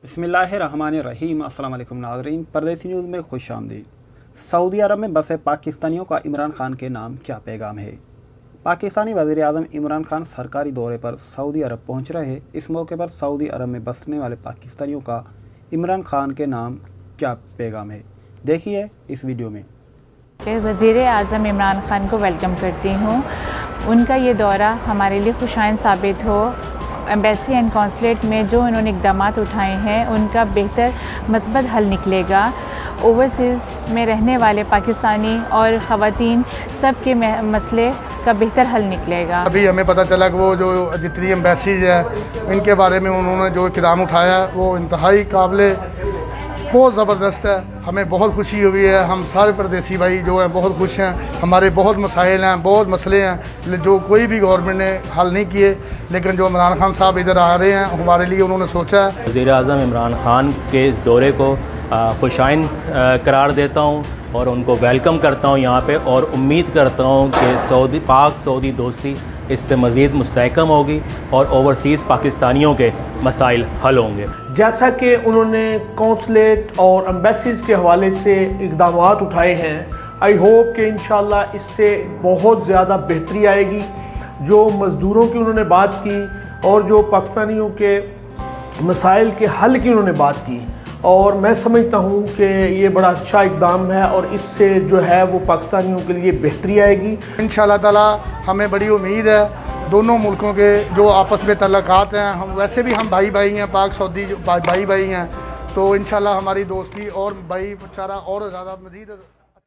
बिस्मिल्लाहिर्रहमानिर्रहीम। अस्सलाम वालेकुम नाज़रीन, परदेसी न्यूज़ में खुश आमदीद। सऊदी अरब में बसे पाकिस्तानियों का इमरान खान के नाम क्या पैगाम है। पाकिस्तानी वज़ीर आज़म इमरान खान सरकारी दौरे पर सऊदी अरब पहुंच रहे हैं। इस मौके पर सऊदी अरब में बसने वाले पाकिस्तानियों का इमरान खान के नाम क्या पैगाम है, देखिए इस वीडियो में। वज़ीर आज़म इमरान खान को वेलकम करती हूँ। उनका ये दौरा हमारे लिए खुशाइन साबित हो। एम्बेसी एंड कौंसलेट में जो उन्होंने इक़दाम उठाए हैं उनका बेहतर मस्बत हल निकलेगा। ओवरसीज़ में रहने वाले पाकिस्तानी और ख़वातीन सब के मसले का बेहतर हल निकलेगा। अभी हमें पता चला कि वो जो जितनी एम्बेसीज है इनके बारे में उन्होंने जो इक़दाम उठाया वो इंतहाई काबिल बहुत ज़बरदस्त है। हमें बहुत खुशी हुई है। हम सारे परदेसी भाई जो हैं बहुत खुश हैं। हमारे बहुत मसाइल हैं, बहुत मसले हैं जो कोई भी गवर्नमेंट ने हल नहीं किए, लेकिन जो इमरान खान साहब इधर आ रहे हैं हमारे लिए उन्होंने सोचा है। वज़ीर आज़म इमरान खान के इस दौरे को खुशाइन करार देता हूँ और उनको वेलकम करता हूँ यहाँ पे, और उम्मीद करता हूँ कि पाक सऊदी दोस्ती इससे मज़ीद मुस्तहकम होगी और ओवरसीज़ पाकिस्तानियों के मसाइल हल होंगे। जैसा कि उन्होंने कौंसलेट और एम्बेसीज़ के हवाले से इक़दाम उठाए हैं, आई होप कि इंशाल्लाह इससे बहुत ज़्यादा बेहतरी आएगी। जो मज़दूरों की उन्होंने बात की और जो पाकिस्तानियों के मसाइल के हल की उन्होंने बात की, और मैं समझता हूँ कि ये बड़ा अच्छा इक़दाम है और इससे जो है वो पाकिस्तानियों के लिए बेहतरी आएगी इंशाअल्लाह ताला। हमें बड़ी उम्मीद है दोनों मुल्कों के जो आपस में तल्लुकात हैं, हम वैसे भी हम भाई भाई हैं, पाक सऊदी भाई भाई हैं, तो इंशाअल्लाह हमारी दोस्ती और भाई चारा और ज़्यादा मज़ीद